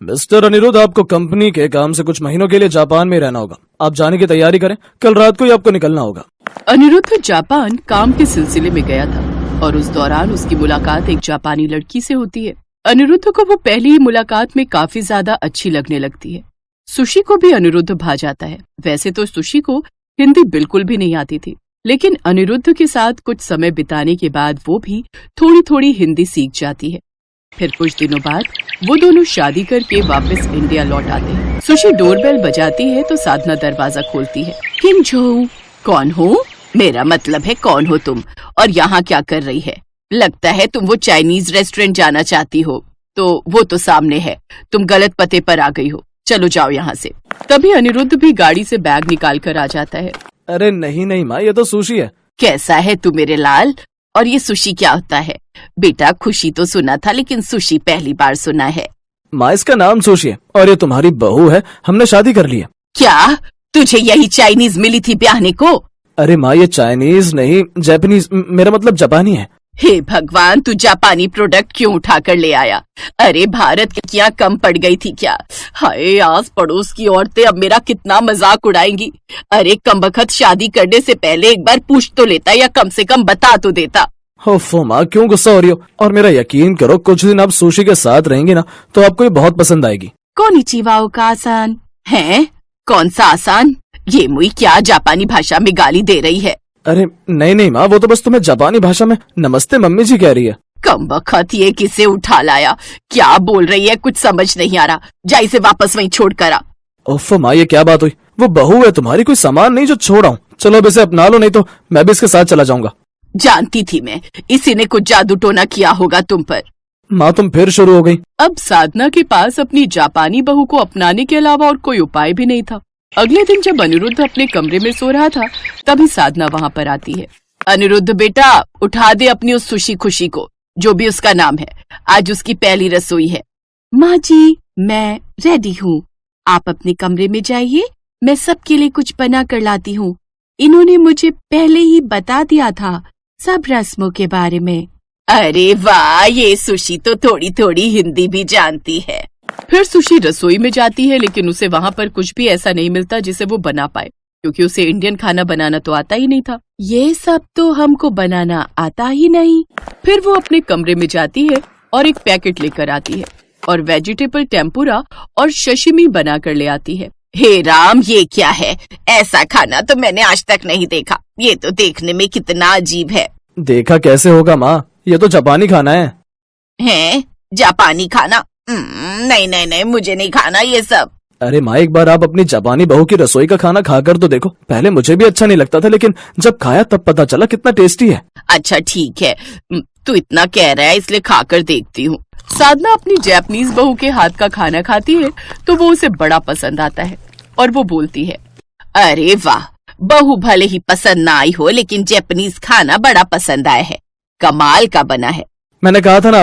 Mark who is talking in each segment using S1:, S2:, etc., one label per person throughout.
S1: Mister Anirudh, आपको company के काम से कुछ महीनों के लिए जापान में रहना होगा। आप जाने की तैयारी करें, कल रात को ही आपको निकलना होगा।
S2: अनिरुद्ध जापान काम के सिलसिले में गया था और उस दौरान उसकी मुलाकात एक जापानी लड़की से होती है। अनिरुद्ध को वो पहली ही मुलाकात में काफी ज्यादा अच्छी लगने लगती है। सुशी को भी अनिरुद्ध भा जाता है। वैसे तो सुशी को हिंदी बिल्कुल भी नहीं आती थी, लेकिन अनिरुद्ध के साथ कुछ समय बिताने के बाद वो भी थोड़ी थोड़ी हिंदी सीख जाती है। फिर कुछ दिनों बाद वो दोनों शादी करके वापस इंडिया लौट आते हैं। सुशी डोरबेल बजाती है तो साधना दरवाजा खोलती है। किम जो, कौन हो? मेरा मतलब है कौन हो तुम और यहाँ क्या कर रही है? लगता है तुम वो चाइनीज रेस्टोरेंट जाना चाहती हो। तो वो तो सामने है, तुम गलत पते पर आ गई हो। चलो जाओ यहाँ से। तभी अनिरुद्ध भी गाड़ी से बैग निकाल कर आ जाता है।
S1: अरे नहीं नहीं माँ, ये तो सुशी है।
S2: कैसा है तू मेरे लाल? और ये सुशी क्या होता है? बेटा खुशी तो सुना था, लेकिन सुशी पहली बार सुना है।
S1: माँ, इसका नाम सुशी है और ये तुम्हारी बहू है। हमने शादी कर ली है।
S2: क्या तुझे यही चाइनीज मिली थी ब्याहने को?
S1: अरे माँ, ये चाइनीज नहीं, जापानीज, मेरा मतलब जापानी है।
S2: हे भगवान, तू जापानी प्रोडक्ट क्यों उठा कर ले आया? अरे भारत की क्या कम पड़ गई थी क्या? हाय, आस पड़ोस की औरतें अब मेरा कितना मजाक उड़ाएंगी। अरे कमबख्त, शादी करने से पहले एक बार पूछ तो लेता या कम से कम बता तो देता।
S1: ओफो माँ, क्यों गुस्सा हो रही हो? और मेरा यकीन करो, कुछ दिन आप सुशी के साथ रहेंगी ना तो आपको ये बहुत पसंद आएगी।
S2: कोनिचिवा का आसान है? कौन सा आसान? ये मुई क्या जापानी भाषा में गाली दे रही है?
S1: अरे नहीं नहीं माँ, वो तो बस तुम्हें जापानी भाषा में नमस्ते मम्मी जी कह रही है।
S2: कमबख्त, ये किसे उठा लाया? क्या बोल रही है? कुछ समझ नहीं आ रहा। जा इसे वापस वहीं छोड़ कर आ।
S1: ओफो माँ, ये क्या बात हुई? वो बहू है तुम्हारी, कोई सामान नहीं जो छोड़ आऊं। चलो अब इसे अपना लो, नहीं तो मैं भी इसके साथ चला जाऊंगा।
S2: जानती थी मैं, इसी ने कुछ जादू टोना किया होगा तुम पर।
S1: माँ, तुम फिर शुरू हो गई।
S2: अब साधना के पास अपनी जापानी बहू को अपनाने के अलावा और कोई उपाय भी नहीं था। अगले दिन जब अनिरुद्ध अपने कमरे में सो रहा था, तभी साधना वहाँ पर आती है। अनिरुद्ध बेटा, उठा दे अपनी उस सुशी खुशी को, जो भी उसका नाम है। आज उसकी पहली रसोई है। माँ जी, मैं रेडी हूँ। आप अपने कमरे में जाइए, मैं सबके लिए कुछ बना कर लाती हूँ। इन्होंने मुझे पहले ही बता दिया था सब रस्मों के बारे में। अरे वाह, ये सुशी तो थोड़ी थोड़ी हिंदी भी जानती है। फिर सुशी रसोई में जाती है, लेकिन उसे वहाँ पर कुछ भी ऐसा नहीं मिलता जिसे वो बना पाए, क्योंकि उसे इंडियन खाना बनाना तो आता ही नहीं था। ये सब तो हमको बनाना आता ही नहीं। फिर वो अपने कमरे में जाती है और एक पैकेट लेकर आती है और वेजिटेबल टेम्पुरा और शशिमी बना कर ले आती है। हे राम, ये क्या है? ऐसा खाना तो मैंने आज तक नहीं देखा। ये तो देखने में कितना अजीब है।
S1: देखा कैसे होगा माँ, ये तो जापानी खाना है।
S2: हैं? जापानी खाना? नहीं नहीं नहीं, मुझे नहीं खाना ये सब।
S1: अरे माँ, एक बार आप अपनी जापानी बहू की रसोई का खाना खाकर तो देखो। पहले मुझे भी अच्छा नहीं लगता था, लेकिन जब खाया तब पता चला कितना टेस्टी है।
S2: अच्छा ठीक है, तू इतना कह रहा है इसलिए खाकर देखती हूँ। साधना अपनी जापानीज बहू के हाथ का खाना खाती है तो वो उसे बड़ा पसंद आता है और वो बोलती है, अरे वाह, बहू भले ही पसंद ना आई हो, लेकिन जापानीज खाना बड़ा पसंद आया है। कमाल का बना है।
S1: मैंने कहा था ना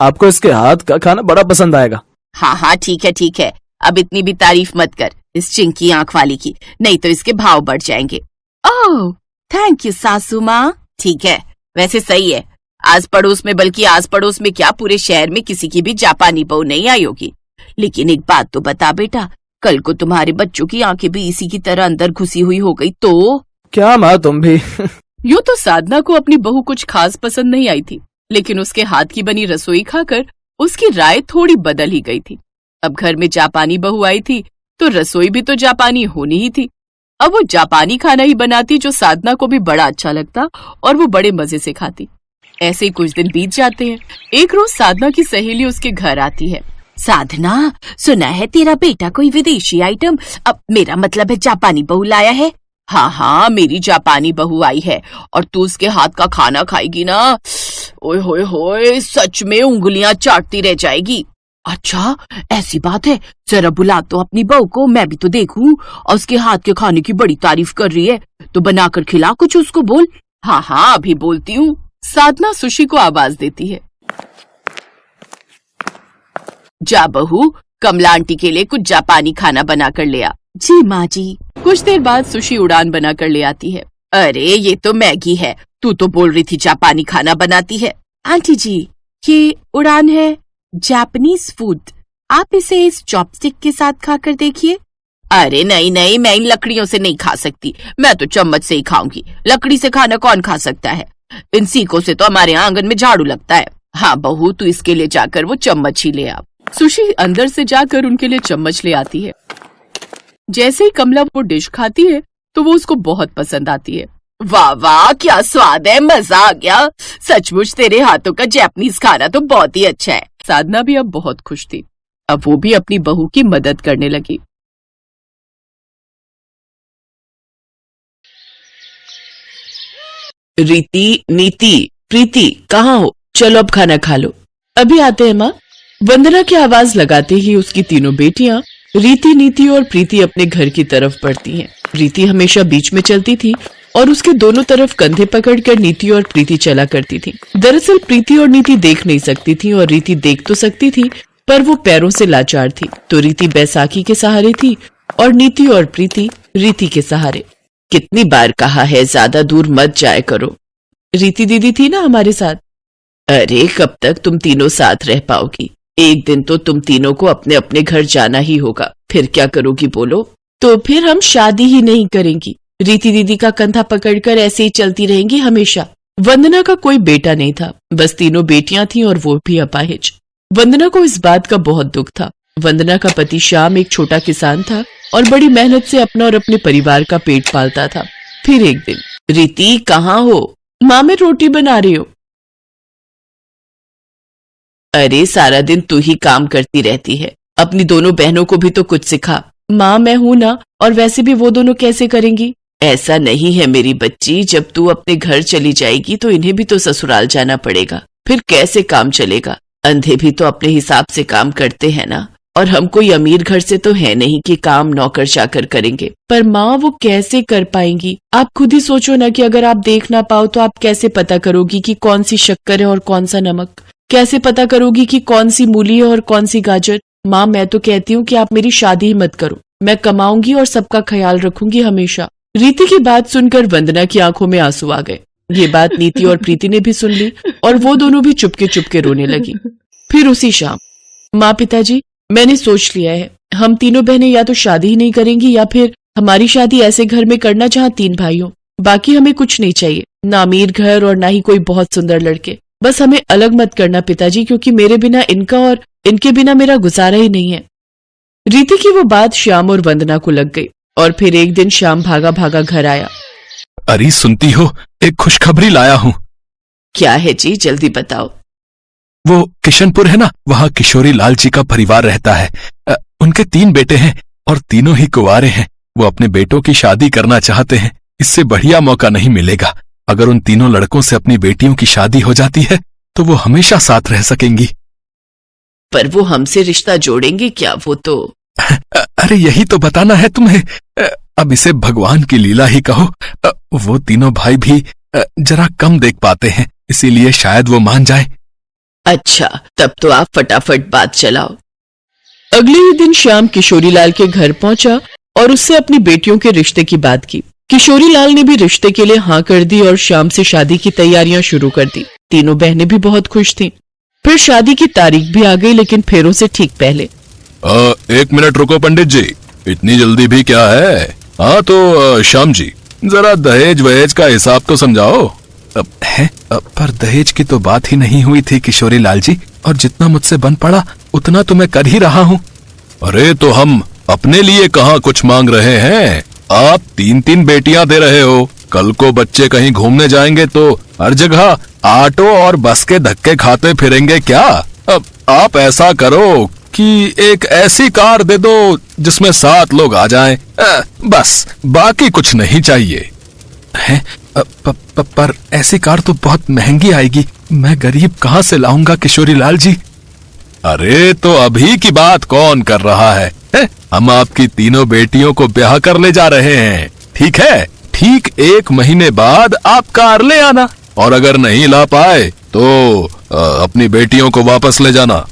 S1: आपको इसके हाथ का खाना बड़ा पसंद आएगा।
S2: हाँ हाँ ठीक है, अब इतनी भी तारीफ मत कर इस चिंकी आंख वाली की, नहीं तो इसके भाव बढ़ जाएंगे। ओह थैंक यू सासू माँ। ठीक है, वैसे सही है। आस पड़ोस में, बल्कि आस पड़ोस में क्या, पूरे शहर में किसी की भी जापानी बहू नहीं आई होगी। लेकिन एक बात तो बता बेटा, कल को तुम्हारे बच्चों की आंखें भी इसी की तरह अंदर घुसी हुई हो गई तो?
S1: क्या माँ, तुम भी?
S2: यूँ तो साधना को अपनी बहू कुछ खास पसंद नहीं आई थी, लेकिन उसके हाथ की बनी रसोई खाकर उसकी राय थोड़ी बदल ही गई थी। अब घर में जापानी बहू आई थी तो रसोई भी तो जापानी होनी ही थी। अब वो जापानी खाना ही बनाती जो साधना को भी बड़ा अच्छा लगता और वो बड़े मजे से खाती। ऐसे ही कुछ दिन बीत जाते हैं। एक रोज साधना की सहेली उसके घर आती है। साधना, सुना है तेरा बेटा कोई विदेशी आइटम, अब मेरा मतलब है जापानी बहू लाया है। हाँ हाँ, मेरी जापानी बहू आई है और तू उसके हाथ का खाना खाएगी ना, ओए होए होए, सच में उंगलियां चाटती रह जाएगी। अच्छा ऐसी बात है, जरा बुला तो अपनी बहू को, मैं भी तो देखूं। और उसके हाथ के खाने की बड़ी तारीफ कर रही है, तो बनाकर खिला कुछ उसको, बोल। हाँ हाँ अभी बोलती हूँ। साधना सुशी को आवाज देती है। जा बहू, कमला आंटी के लिए कुछ जापानी खाना बना कर ले आ। जी माँ जी। कुछ देर बाद सुशी उड़ान बना कर ले आती है। अरे ये तो मैगी है, तू तो बोल रही थी जापानी खाना बनाती है। आंटी जी, ये उड़ान है जापानीज फूड, आप इसे इस चॉपस्टिक के साथ खाकर देखिए। अरे नहीं नहीं, मैं इन लकड़ियों से नहीं खा सकती, मैं तो चम्मच से ही खाऊंगी। लकड़ी से खाना कौन खा सकता है? इन सीकों से तो हमारे आंगन में झाड़ू लगता है। हाँ बहू, तू इसके लिए जाकर वो चम्मच ही ले आ। सुशी अंदर से जाकर उनके लिए चम्मच ले आती है। जैसे ही कमला वो डिश खाती है तो वो उसको बहुत पसंद आती है। वाह वाह, क्या स्वाद है, मजा आ गया। सचमुच तेरे हाथों का जापानीज खाना तो बहुत ही अच्छा है। साधना भी अब बहुत खुश थी। अब वो भी अपनी बहू की मदद करने लगी। रीति, नीति, प्रीति कहाँ हो? चलो अब खाना खा लो। अभी आते हैं माँ। वंदना की आवाज लगाते ही उसकी तीनों बेटियां रीति, नीति और प्रीति अपने घर की तरफ बढ़ती हैं। रीति हमेशा बीच में चलती थी और उसके दोनों तरफ कंधे पकड़कर नीति और प्रीति चला करती थी। दरअसल प्रीति और नीति देख नहीं सकती थी और रीति देख तो सकती थी पर वो पैरों से लाचार थी। तो रीति बैसाखी के सहारे थी और नीति और प्रीति रीति के सहारे। कितनी बार कहा है ज्यादा दूर मत जाया करो। रीति दीदी थी ना हमारे साथ। अरे कब तक तुम तीनों साथ रह पाओगी? एक दिन तो तुम तीनों को अपने अपने घर जाना ही होगा। फिर क्या करोगी बोलो? तो फिर हम शादी ही नहीं करेंगी। रीति दीदी का कंधा पकड़कर ऐसे ही चलती रहेंगी हमेशा। वंदना का कोई बेटा नहीं था, बस तीनों बेटियां थीं और वो भी अपाहिज। वंदना को इस बात का बहुत दुख था। वंदना का पति श्याम एक छोटा किसान था और बड़ी मेहनत से अपना और अपने परिवार का पेट पालता था। फिर एक दिन, रीति कहाँ हो? माँ मैं रोटी बना रही हूँ। अरे सारा दिन तू ही काम करती रहती है, अपनी दोनों बहनों को भी तो कुछ सिखा। माँ मैं हूं ना, और वैसे भी वो दोनों कैसे करेंगी? ऐसा नहीं है मेरी बच्ची, जब तू अपने घर चली जाएगी तो इन्हें भी तो ससुराल जाना पड़ेगा। फिर कैसे काम चलेगा? अंधे भी तो अपने हिसाब से काम करते हैं ना। और हम कोई अमीर घर से तो है नहीं कि काम नौकर चाकर करेंगे। पर माँ वो कैसे कर पाएंगी? आप खुद ही सोचो ना कि अगर आप देख ना पाओ तो आप कैसे पता करोगी कि कौन सी शक्कर है और कौन सा नमक? कैसे पता करोगी कि कौन सी मूली है और कौन सी गाजर? माँ मैं तो कहती हूँ कि आप मेरी शादी ही मत करो। मैं कमाऊंगी और सबका ख्याल रखूंगी हमेशा। रीति की बात सुनकर वंदना की आंखों में आंसू आ गए। ये बात नीति और प्रीति ने भी सुन ली और वो दोनों भी चुपके चुपके रोने लगी। फिर उसी शाम, माँ पिताजी मैंने सोच लिया है, हम तीनों बहनें या तो शादी ही नहीं करेंगी या फिर हमारी शादी ऐसे घर में करना जहाँ 3 भाई हो। बाकी हमें कुछ नहीं चाहिए, ना अमीर घर और ना ही कोई बहुत सुंदर लड़के। बस हमें अलग मत करना पिताजी, क्योंकि मेरे बिना इनका और इनके बिना मेरा गुजारा ही नहीं है। रीति की वो बात श्याम और वंदना को लग गई और फिर एक दिन श्याम भागा भागा घर आया।
S3: अरे सुनती हो, एक खुशखबरी लाया हूँ।
S2: क्या है जी, जल्दी बताओ।
S3: वो किशनपुर है ना, वहाँ किशोरी लाल जी का परिवार रहता है। उनके 3 बेटे हैं और तीनों ही कुंवारे हैं। वो अपने बेटों की शादी करना चाहते हैं। इससे बढ़िया मौका नहीं मिलेगा। अगर उन तीनों लड़कों से अपनी बेटियों की शादी हो जाती है तो वो हमेशा साथ रह सकेंगी।
S2: पर वो हमसे रिश्ता जोड़ेंगे क्या? वो तो
S3: अरे यही तो बताना है तुम्हें। अब इसे भगवान की लीला ही कहो। वो तीनों भाई भी जरा कम देख पाते हैं, इसीलिए शायद वो मान जाए।
S2: अच्छा, तब तो आप फटाफट बात चलाओ। अगले ही दिन श्याम किशोरीलाल के घर पहुंचा और उससे अपनी बेटियों के रिश्ते की बात की। किशोरीलाल ने भी रिश्ते के लिए हाँ कर दी और श्याम से शादी की तैयारियां शुरू कर दी। तीनों बहनें भी बहुत खुश थीं। फिर शादी की तारीख भी आ गई, लेकिन फेरों से ठीक पहले।
S3: 1 मिनट रुको पंडित जी, इतनी जल्दी भी क्या है? हाँ तो श्याम जी, जरा दहेज वहेज का हिसाब तो समझाओ। पर दहेज की तो बात ही नहीं हुई थी किशोरी लाल जी, और जितना मुझसे बन पड़ा उतना तो मैं कर ही रहा हूँ। अरे तो हम अपने लिए कहाँ कुछ मांग रहे हैं, आप 3-3 बेटियां दे रहे हो। कल को बच्चे कहीं घूमने जाएंगे तो हर जगह ऑटो और बस के धक्के खाते फिरेंगे क्या? अब आप ऐसा करो कि एक ऐसी कार दे दो जिसमें 7 लोग आ जाएं। बस, बाकी कुछ नहीं चाहिए। है? पर ऐसी कार तो बहुत महंगी आएगी, मैं गरीब कहाँ से लाऊंगा किशोरी लाल जी? अरे तो अभी की बात कौन कर रहा है? हम आपकी तीनों बेटियों को ब्याह कर ले जा रहे हैं, ठीक है? ठीक 1 महीने बाद आप कार ले आना, और अगर नहीं ला पाए तो अपनी बेटियों को वापस ले जाना।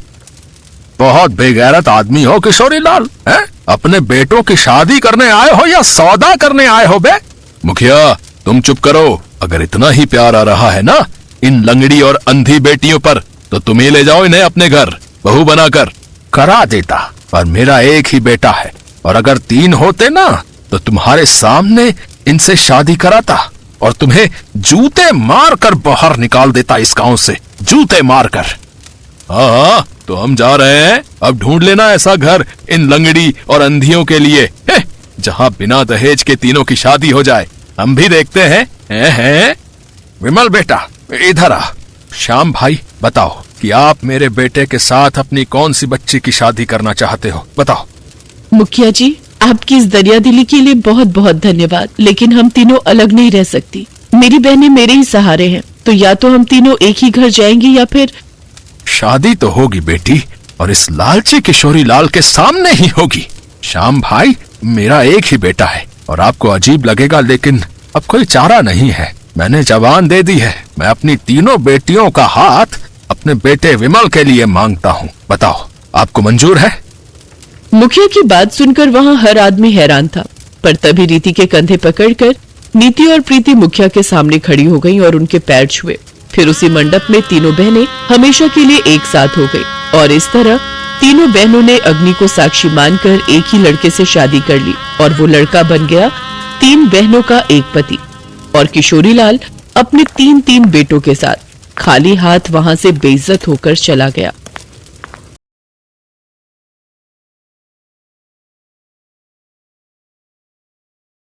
S3: बहुत बेगैरत आदमी हो किशोरी लाल, है? अपने बेटों की शादी करने आए हो या सौदा करने आए हो बे? मुखिया तुम चुप करो। अगर इतना ही प्यार आ रहा है ना इन लंगड़ी और अंधी बेटियों पर, तो तुम ही ले जाओ इन्हें अपने घर बहू बनाकर। करा देता, पर मेरा एक ही बेटा है, और अगर 3 होते ना तो तुम्हारे सामने इनसे शादी कराता और तुम्हें जूते मारकर बाहर निकाल देता इस गांव से, जूते मारकर। हाँ, तो हम जा रहे हैं। अब ढूंढ लेना ऐसा घर इन लंगड़ी और अंधियों के लिए, जहां बिना दहेज के तीनों की शादी हो जाए। हम भी देखते हैं। विमल बेटा, इधर आ। श्याम भाई, बताओ कि आप मेरे बेटे के साथ अपनी कौन सी बच्ची की शादी करना चाहते हो, बताओ।
S4: मुखिया जी, आपकी इस दरिया दिली के लिए बहुत बहुत धन्यवाद, लेकिन हम तीनों अलग नहीं रह सकती। मेरी बहनें मेरे ही सहारे हैं, तो या तो हम तीनों एक ही घर जाएंगी या फिर।
S3: शादी तो होगी बेटी, और इस लालची किशोरी लाल के सामने ही होगी। श्याम भाई, मेरा एक ही बेटा है, और आपको अजीब लगेगा लेकिन अब कोई चारा नहीं है। मैंने जबान दे दी है, मैं अपनी तीनों बेटियों का हाथ अपने बेटे विमल के लिए मांगता हूँ। बताओ, आपको मंजूर है?
S4: मुखिया की बात सुनकर वहाँ हर आदमी हैरान था, पर तभी रीति के कंधे पकड़कर नीति और प्रीति मुखिया के सामने खड़ी हो गईं और उनके पैर छुए। फिर उसी मंडप में तीनों बहनें हमेशा के लिए एक साथ हो गई, और इस तरह तीनों बहनों ने अग्नि को साक्षी मानकर एक ही लड़के से शादी कर ली, और वो लड़का बन गया 3 बहनों का एक पति। और किशोरी लाल अपने 3 बेटों के साथ खाली हाथ वहाँ से बेइज्जत होकर चला गया।